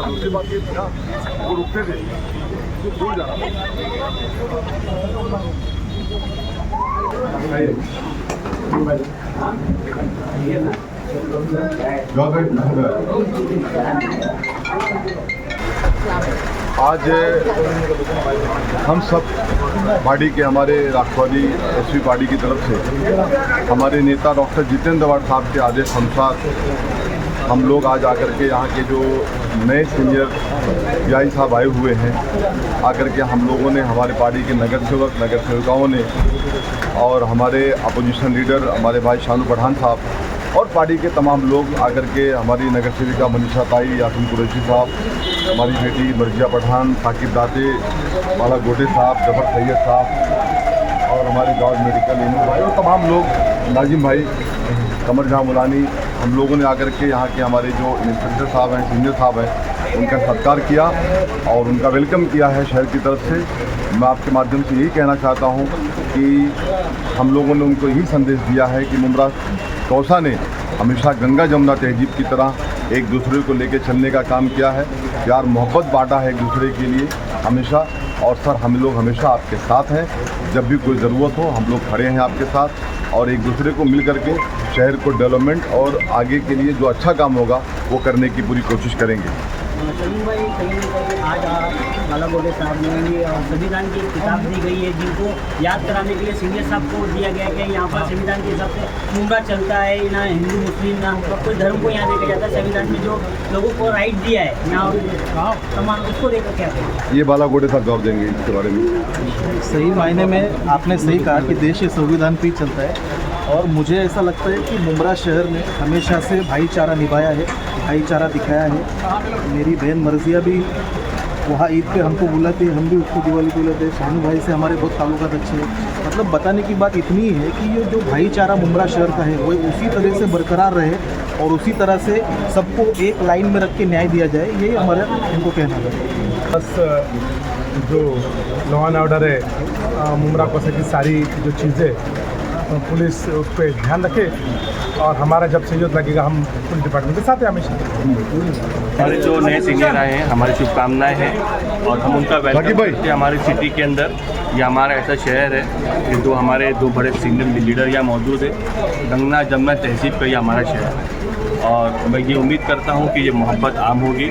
दूसरी बात ये थी ना, वो रुकते थे दूर जाना। आज हम सब पार्टी के हमारे राष्ट्रवादी एसपी पार्टी की तरफ से हमारे नेता डॉक्टर जितेंद्र अवार्ड साहब के आदेश अनुसार हम लोग आज आकर के यहाँ के जो नए सीनियर पीआई साहब आए हुए हैं, आकर के हम लोगों ने हमारे पार्टी के नगर सेवकाओं ने और हमारे अपोजिशन लीडर हमारे भाई शानू पठान साहब और पार्टी के तमाम लोग आकर के हमारी नगर सेविका मनीषा ताई, यासीन कुरैशी साहब, हमारी बेटी मर्जिया पठान, साकिब दाते, माला गोटे साहब, जफर सैयद साहब और हमारे गॉर्ड मेडिकल इनू भाई और तमाम लोग, नाजिम भाई, कमर जहाँ मुलानी, हम लोगों ने आकर के यहाँ के हमारे जो इंस्पेक्टर साहब हैं, सीनियर साहब हैं, उनका सत्कार किया और उनका वेलकम किया है शहर की तरफ से। मैं आपके माध्यम से यही कहना चाहता हूँ कि हम लोगों ने उनको यही संदेश दिया है कि मुमरा कौसा ने हमेशा गंगा जमुना तहजीब की तरह एक दूसरे को लेकर चलने का काम किया है, प्यार मोहब्बत बांटा है एक दूसरे के लिए हमेशा। और सर हम लोग हमेशा आपके साथ हैं, जब भी कोई ज़रूरत हो हम लोग खड़े हैं आपके साथ और एक दूसरे को मिल करके शहर को डेवलपमेंट और आगे के लिए जो अच्छा काम होगा वो करने की पूरी कोशिश करेंगे। सलीम भाई, कहीं आज माला गोटे साहब ने संविधान की किताब दी गई है जिनको याद कराने के लिए सीनियर साहब को दिया गया है कि यहाँ पर संविधान के हिसाब से मुमरा चलता है, ना हिंदू मुस्लिम ना कोई धर्म को यहाँ देखा जाता है। संविधान में जो लोगों को राइट दिया है यहाँ तमाम, उसको लेकर क्या करें? ये बाला गोटे साहब जवाब देंगे इसके बारे में। सही मायने में आपने सही कहा कि देश ये संविधान पे ही चलता है और मुझे ऐसा लगता है कि मुमरा शहर ने हमेशा से भाईचारा निभाया है, भाईचारा दिखाया है। मेरी बहन मर्जिया भी वहाँ ईद पे हमको बुलाती है, हम भी उसको दिवाली पे बुलाते हैं। शानू भाई से हमारे बहुत ताल्लुकात अच्छे हैं। मतलब बताने की बात इतनी है कि ये जो भाईचारा मुमरा शहर का है वो उसी तरह से बरकरार रहे और उसी तरह से सबको एक लाइन में रख के न्याय दिया जाए, यही हमारा इनको कहना है। बस जो लॉ एंड ऑर्डर है, मुमरा कोसा की सारी जो चीज़ें पुलिस उस पर ध्यान रखे और हमारा जब सहयोग लगेगा हम पुलिस डिपार्टमेंट के साथ हैं हमेशा। हमारे जो नए सीनियर आए हैं हमारी शुभकामनाएं हैं और हम उनका वेलकम करते हैं हमारी सिटी के अंदर। ये हमारा ऐसा शहर है कि जो हमारे दो बड़े सीनियर लीडर यहाँ मौजूद है, गंगा जमुना तहजीब पे ये हमारा शहर है और मैं ये उम्मीद करता हूँ कि ये मोहब्बत आम होगी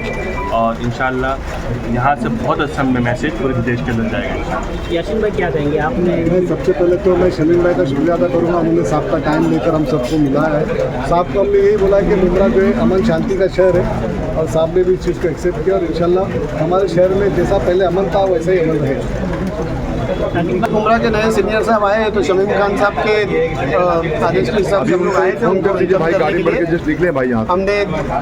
और इंशाल्लाह यहाँ से बहुत अच्छा मैसेज पूरे देश के अंदर जाएगा। यासीन भाई क्या कहेंगे आपने? सबसे पहले तो मैं शमीम भाई का शुक्रिया अदा करूँगा, उन्होंने साहब का टाइम लेकर हम सबको मिलाया है। साहब को हमने यही बोला कि मुमरा जो है अमन शांति का शहर है और साहब ने भी इस चीज़ को एक्सेप्ट किया और इंशाल्लाह हमारे शहर में जैसा पहले अमन था वैसा ही अमन रहेगा। मुमरा के नए सीनियर साहब आए हैं तो शमीम खान साहब के आदेश के हिसाब से हम लोग आए थे, उनको हमने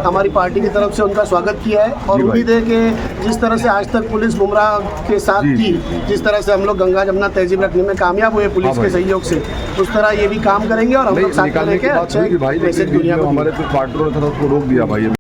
हमारी पार्टी की तरफ से उनका स्वागत किया है और उम्मीद है कि जिस तरह से आज तक पुलिस मुमरा के साथ थी, जिस तरह से हम लोग गंगा जमुना तहजीब रखने में कामयाब हुए पुलिस के सहयोग से, उस तरह ये भी काम करेंगे और हम लोग साथ लेके अच्छे मैसेज दुनिया को। हमारे कुछ पार्टनरों ने उसको रोक दिया भाई।